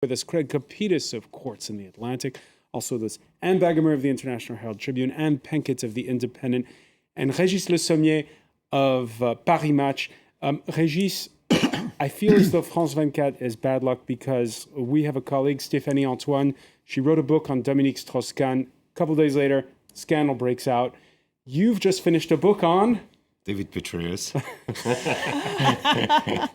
With us, Craig Capidis of Quartz in the Atlantic. Also, there's Anne Bagamer of the International Herald Tribune, Anne Penkett of the Independent, and Régis Le Sommier of Paris Match. Régis, I feel as though France 24 is bad luck because we have a colleague, Stéphanie Antoine. She wrote a book on Dominique Strauss-Kahn. A couple days later, scandal breaks out. You've just finished a book on David Petraeus.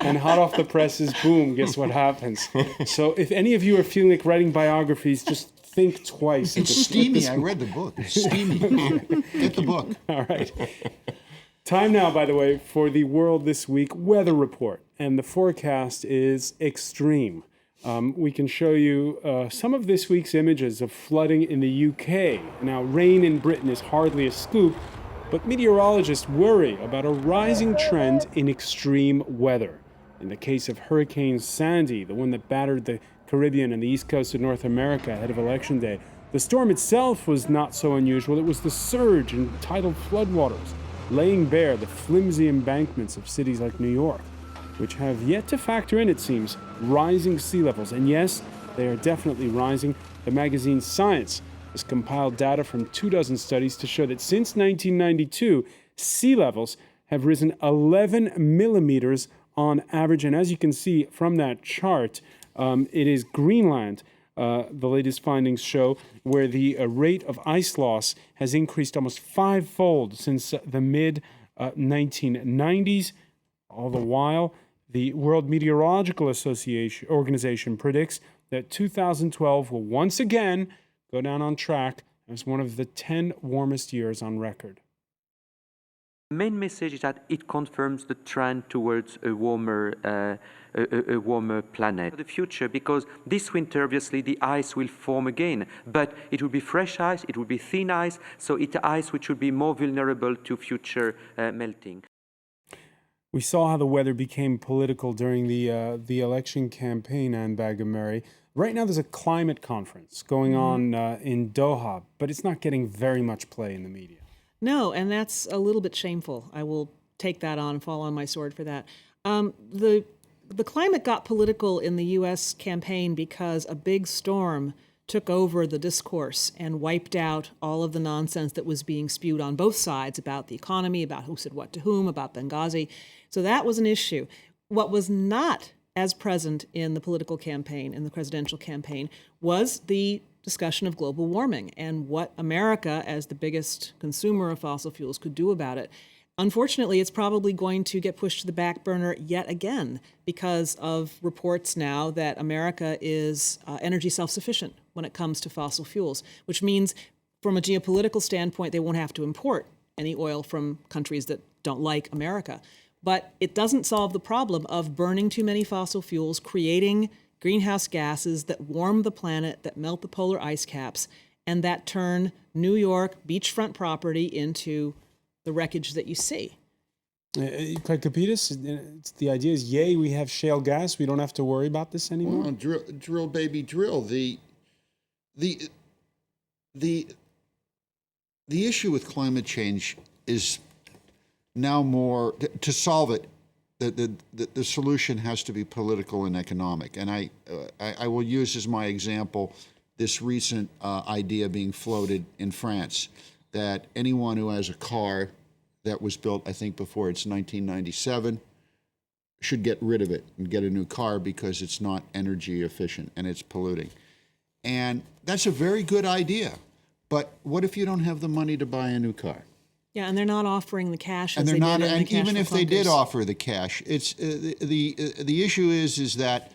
And hot off the presses, boom, guess what happens? So if any of you are feeling like writing biographies, just think twice. It's steamy. I read the book. It's steamy. Get the book. All right. Time now, by the way, for the World This Week weather report. And the forecast is extreme. We can show you some of this week's images of flooding in the UK. Now, rain in Britain is hardly a scoop, but meteorologists worry about a rising trend in extreme weather. In the case of Hurricane Sandy, the one that battered the Caribbean and the east coast of North America ahead of Election Day, the storm itself was not so unusual. It was the surge in tidal floodwaters, laying bare the flimsy embankments of cities like New York, which have yet to factor in, it seems, rising sea levels. And yes, they are definitely rising. The magazine Science has compiled data from 24 studies to show that since 1992, sea levels have risen 11 millimeters on average. And as you can see from that chart, it is Greenland, the latest findings show, where the rate of ice loss has increased almost fivefold since the mid-1990s. All the while, the World Meteorological Organization predicts that 2012 will once again go down on track as one of the 10 warmest years on record. The main message is that it confirms the trend towards a warmer planet. For the future, because this winter, obviously, the ice will form again, but it will be fresh ice, it will be thin ice, so it's ice which will be more vulnerable to future melting. We saw how the weather became political during the election campaign, Anne Bagamer. Right now, there's a climate conference going on in Doha, but it's not getting very much play in the media. No, and that's a little bit shameful. I will take that on and fall on my sword for that. The climate got political in the U.S. campaign because a big storm took over the discourse and wiped out all of the nonsense that was being spewed on both sides about the economy, about who said what to whom, about Benghazi. So that was an issue. What was not as present in the political campaign, in the presidential campaign, was the discussion of global warming and what America, as the biggest consumer of fossil fuels, could do about it. Unfortunately, it's probably going to get pushed to the back burner yet again because of reports now that America is energy self-sufficient when it comes to fossil fuels, which means from a geopolitical standpoint, they won't have to import any oil from countries that don't like America. But it doesn't solve the problem of burning too many fossil fuels, creating greenhouse gases that warm the planet, that melt the polar ice caps, and that turn New York beachfront property into the wreckage that you see. Craig Capidis, the idea is, yay, we have shale gas. We don't have to worry about this anymore. Well, drill, baby, drill. The issue with climate change is now more, to solve it, the solution has to be political and economic. And I will use as my example this recent idea being floated in France that anyone who has a car that was built, I think, before it's 1997, should get rid of it and get a new car because it's not energy efficient and it's polluting. And that's a very good idea. But what if you don't have the money to buy a new car? Yeah, and they're not offering the cash. And they're not, and even if they did offer the cash, it's the issue is that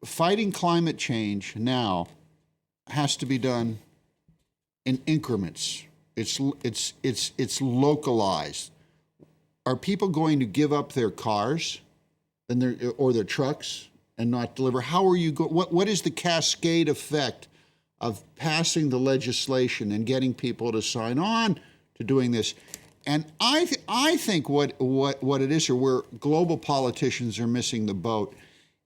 fighting climate change now has to be done in increments. It's localized. Are people going to give up their cars or their trucks and not deliver? How are you what is the cascade effect of passing the legislation and getting people to sign on to doing this? And I think what it is, or where global politicians are missing the boat,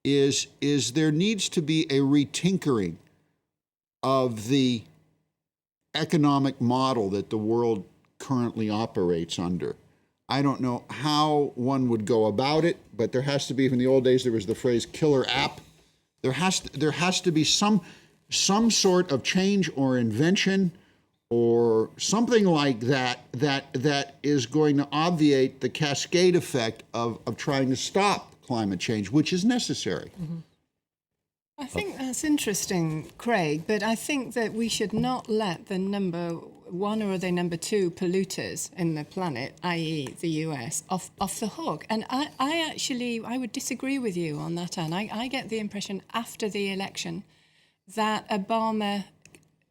is there needs to be a retinkering of the economic model that the world currently operates under. I don't know how one would go about it, but there has to be, in the old days, there was the phrase killer app. There has to be some sort of change or invention or something like that is going to obviate the cascade effect of trying to stop climate change, which is necessary. Mm-hmm. I think that's interesting, Craig, but I think that we should not let the number one or the number two polluters in the planet, i.e. the US, off the hook. And I would disagree with you on that, Anne. I get the impression after the election that Obama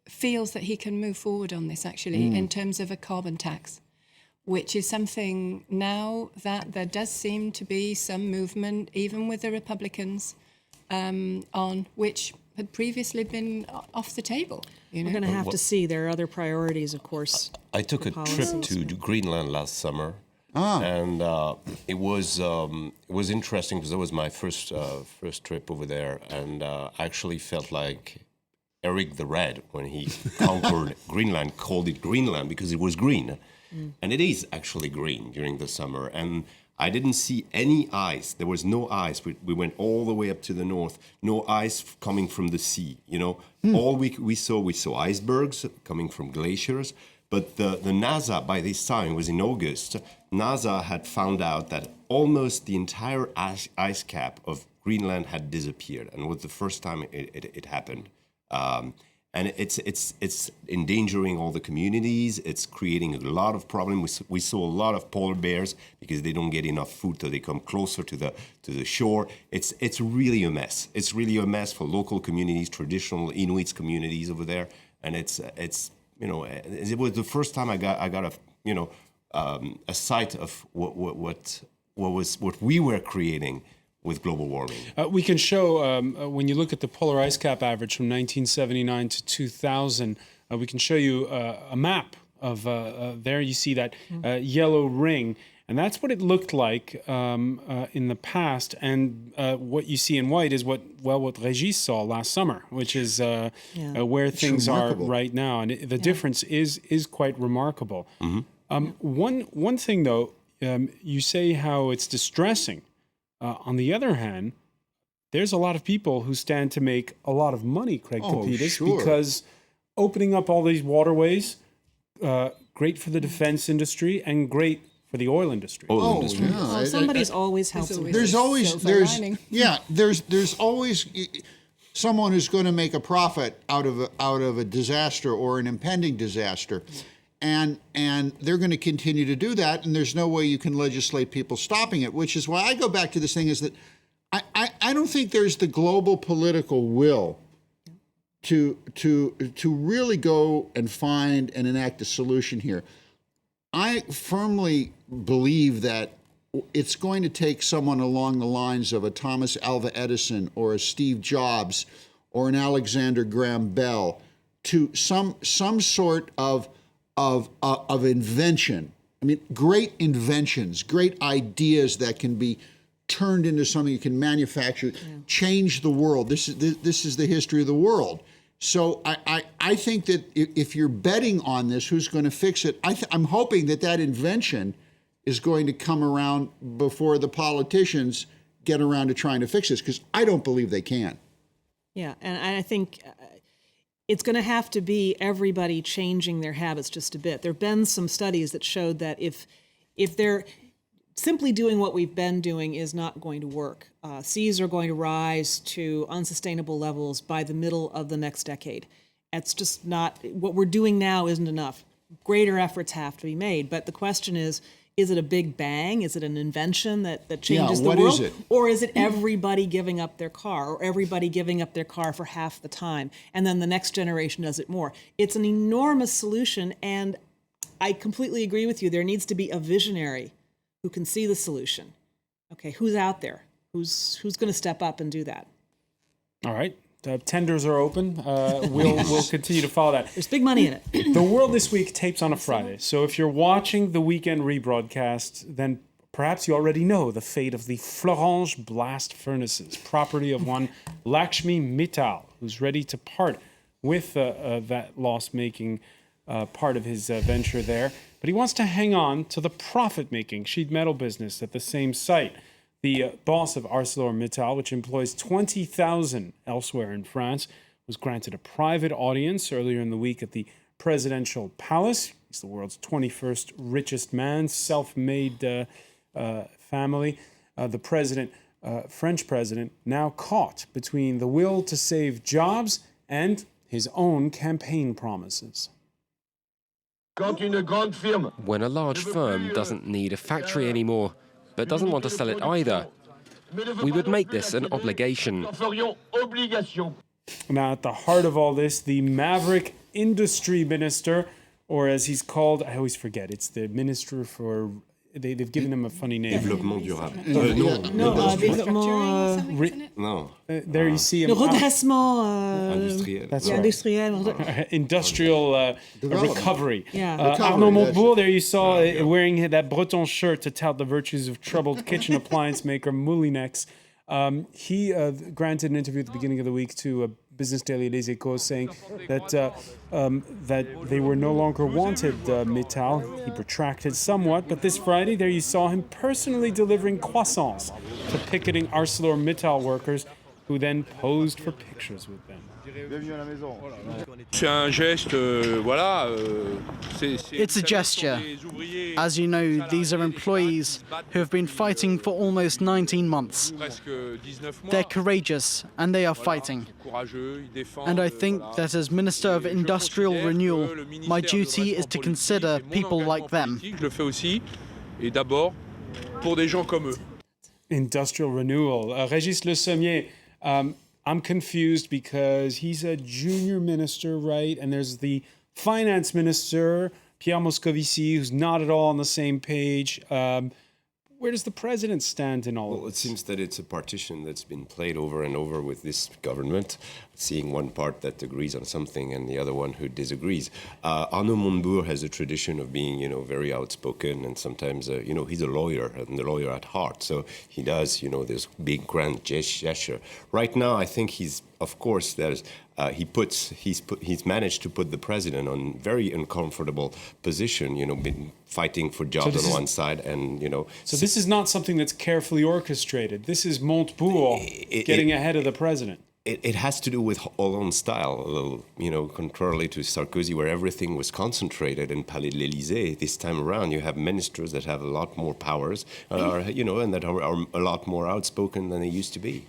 feels that he can move forward on this, actually, in terms of a carbon tax, which is something now that there does seem to be some movement, even with the Republicans, on which had previously been off the table. You know? We're going to have to see. There are other priorities, of course. I took a trip to Greenland last summer, and it was interesting because that was my first trip over there, and I actually felt like Eric the Red when he conquered Greenland, called it Greenland because it was green, and it is actually green during the summer. And I didn't see any ice. There was no ice. We went all the way up to the north. No ice coming from the sea. You know, all we saw icebergs coming from glaciers. But the NASA, by this time, it was in August, NASA had found out that almost the entire ice cap of Greenland had disappeared, and it was the first time it happened. And it's endangering all the communities. It's creating a lot of problems. We saw a lot of polar bears because they don't get enough food, so they come closer to the shore. It's really a mess. It's really a mess for local communities, traditional Inuit communities over there. And it's you know, it was the first time I got a sight of what we were creating with global warming. We can show, when you look at the polar ice cap average from 1979 to 2000, we can show you a map of, there you see that yellow ring, and that's what it looked like in the past, and what you see in white is what Régis saw last summer, which is where things are right now, and the difference is quite remarkable. One thing, though, you say how it's distressing. On the other hand, there's a lot of people who stand to make a lot of money, Craig Tapitas, because opening up all these waterways, great for the defense industry and great for the oil industry. Well, somebody's always helping. There's always someone who's going to make a profit out of a disaster or an impending disaster. And they're going to continue to do that, and there's no way you can legislate people stopping it, which is why I go back to this thing is that I don't think there's the global political will to really go and find and enact a solution here. I firmly believe that it's going to take someone along the lines of a Thomas Alva Edison or a Steve Jobs or an Alexander Graham Bell to some sort of invention. I mean, great inventions, great ideas that can be turned into something you can manufacture, change the world. This is the history of the world. So I think that if you're betting on this, who's going to fix it? I'm hoping that invention is going to come around before the politicians get around to trying to fix this, because I don't believe they can. Yeah, and I think it's going to have to be everybody changing their habits just a bit. There have been some studies that showed that if they're simply doing what we've been doing is not going to work. Seas are going to rise to unsustainable levels by the middle of the next decade. It's just not, what we're doing now isn't enough. Greater efforts have to be made. But the question is it a big bang? Is it an invention that changes the world? What is it? Or is it everybody giving up their car, or everybody giving up their car for half the time, and then the next generation does it more? It's an enormous solution, and I completely agree with you. There needs to be a visionary who can see the solution. Okay, who's out there? Who's going to step up and do that? All right. Tenders are open. We'll continue to follow that. There's big money in it. The World This Week tapes on a Friday. So if you're watching the weekend rebroadcast, then perhaps you already know the fate of the Florange blast furnaces, property of one Lakshmi Mittal, who's ready to part with that loss-making part of his venture there. But he wants to hang on to the profit-making sheet metal business at the same site. The boss of ArcelorMittal, which employs 20,000 elsewhere in France, was granted a private audience earlier in the week at the presidential palace. He's the world's 21st richest man, self-made family. The French president, now caught between the will to save jobs and his own campaign promises. When a large firm doesn't need a factory anymore, but doesn't want to sell it either, we would make this an obligation. Now, at the heart of all this, the maverick industry minister, or as he's called, I always forget, it's the minister for... They've given him a funny name. Développement durable. No. There you see him. Le redressement Industriel. That's right. industriel. Industrial recovery. Yeah. Arnaud Montebourg, there you saw wearing that Breton shirt to tout the virtues of troubled kitchen appliance maker Moulinex. He granted an interview at the beginning of the week to Business Daily Les Echos, saying that that they were no longer wanted, Mittal. He retracted somewhat, but this Friday, there you saw him personally delivering croissants to picketing ArcelorMittal workers, who then posed for pictures with them. It's a gesture. As you know, these are employees who have been fighting for almost 19 months. They're courageous and they are fighting. And I think that as Minister of Industrial Renewal, my duty is to consider people like them. Industrial renewal. Régis Le Sommier, I'm confused because he's a junior minister, right? And there's the finance minister, Pierre Moscovici, who's not at all on the same page. Where does the president stand in all of this? Well, it seems that it's a partition that's been played over and over with this government, seeing one part that agrees on something and the other one who disagrees. Arnaud Montebourg has a tradition of being, very outspoken, and sometimes, he's a lawyer and a lawyer at heart. So he does, this big grand gesture. Right now, I think he's managed to put the president on very uncomfortable position. Been fighting for jobs on one side, and So this is not something that's carefully orchestrated. This is Montebourg getting ahead of the president. It has to do with Hollande's style, contrarily to Sarkozy, where everything was concentrated in Palais de l'Élysée. This time around, you have ministers that have a lot more powers, and that are a lot more outspoken than they used to be.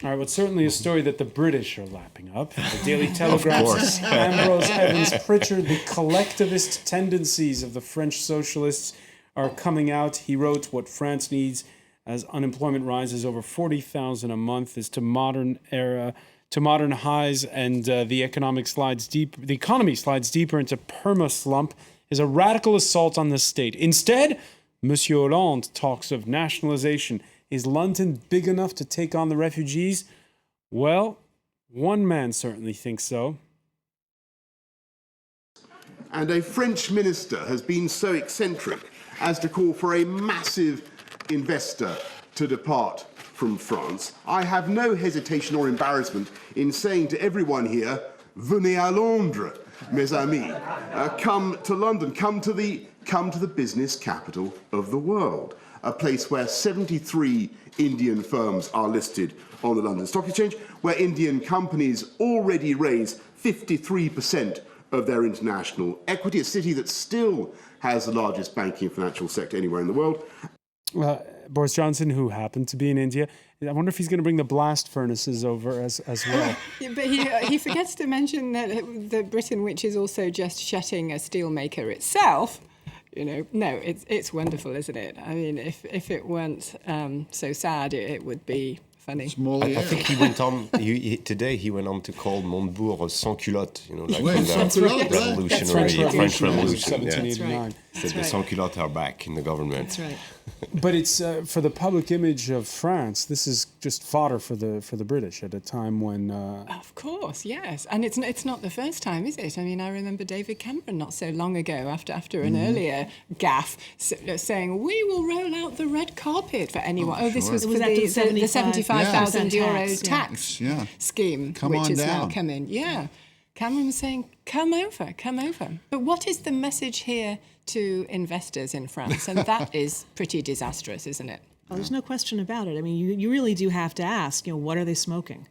All right, well, it's certainly a story that the British are lapping up. The Daily Telegraph's Ambrose Evans Pritchard, the collectivist tendencies of the French socialists are coming out. He wrote, what France needs as unemployment rises over 40,000 a month is to modern highs, and the economy slides deeper into perma slump, is a radical assault on the state. Instead, Monsieur Hollande talks of nationalization. Is London big enough to take on the refugees? Well, one man certainly thinks so. And a French minister has been so eccentric as to call for a massive investor to depart from France. I have no hesitation or embarrassment in saying to everyone here, venez à Londres, mes amis. Come to London, come to the business capital of the world, a place where 73 Indian firms are listed on the London Stock Exchange, where Indian companies already raise 53% of their international equity, a city that still has the largest banking and financial sector anywhere in the world. Boris Johnson, who happened to be in India, I wonder if he's going to bring the blast furnaces over as well. But he forgets to mention that Britain, which is also just shutting a steelmaker itself, no, it's wonderful, isn't it? I mean, if it weren't so sad, it would be funny. I think he went on, today he went on to call Montebourg sans culotte, like the revolutionary French Revolution. 1789. Said the sans culottes are back in the government. That's right. But it's for the public image of France. This is just fodder for the British at a time when. Of course, yes, and it's not the first time, is it? I mean, I remember David Cameron not so long ago, after an earlier gaffe, saying we will roll out the red carpet for anyone. This was for the 75,000 euro tax scheme, which is now coming. Yeah, Cameron was saying, come over. But what is the message here to investors in France? And that is pretty disastrous, isn't it? Oh, there's no question about it. I mean, you really do have to ask, what are they smoking?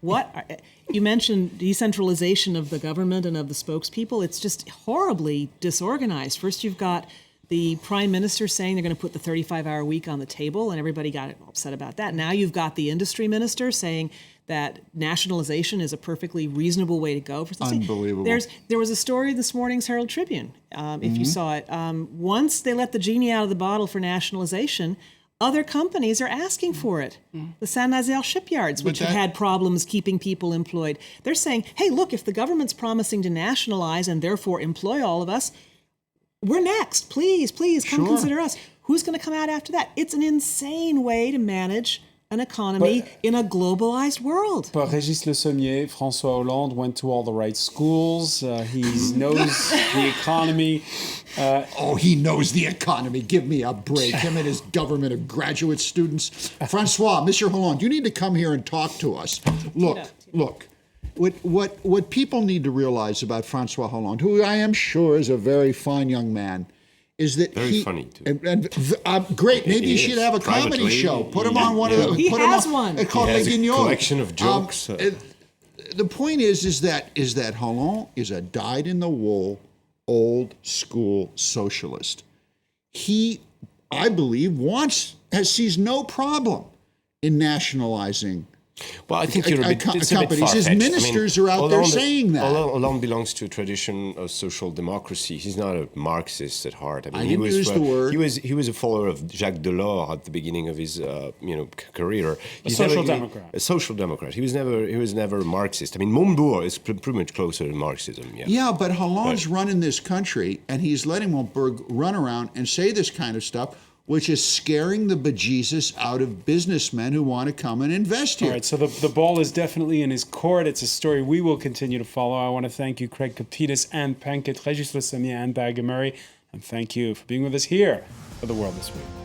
You mentioned decentralization of the government and of the spokespeople. It's just horribly disorganized. First, you've got the prime minister saying they're going to put the 35-hour week on the table, and everybody got upset about that. Now you've got the industry minister saying that nationalization is a perfectly reasonable way to go for something. Unbelievable. There was a story in this morning's Herald Tribune, if you saw it. Once they let the genie out of the bottle for nationalization, other companies are asking for it. The Saint-Nazaire shipyards, which have had problems keeping people employed, they're saying, hey, look, if the government's promising to nationalize and therefore employ all of us, we're next. Please come consider us. Who's going to come out after that? It's an insane way to manage an economy in a globalized world. But Régis Le Sommier, François Hollande went to all the right schools. He knows the economy. He knows the economy. Give me a break. Him and his government of graduate students. Francois, Monsieur Hollande, you need to come here and talk to us. Look. What people need to realize about François Hollande, who I am sure is a very fine young man, is that very funny too. And great. Maybe you should have a comedy show. Put him on one of the. He has one. Called he has a collection of jokes. The point is that Hollande is a dyed-in-the-wool, old-school socialist. He, I believe, sees no problem in nationalizing. Well, I think it's a bit far-fetched. His ministers are out there saying that. Hollande belongs to a tradition of social democracy. He's not a Marxist at heart. I didn't use the word. He was a follower of Jacques Delors at the beginning of his career. He's a social democrat. He was never a Marxist. I mean, Montebourg is pretty much closer to Marxism. Yeah, but Hollande's running this country, and he's letting Montebourg run around and say this kind of stuff, which is scaring the bejesus out of businessmen who want to come and invest here. All right, so the ball is definitely in his court. It's a story we will continue to follow. I want to thank you, Craig Kapitas, Anne Penkett, Régis Le Sommier, and Bagger Murray, and thank you for being with us here for The World This Week.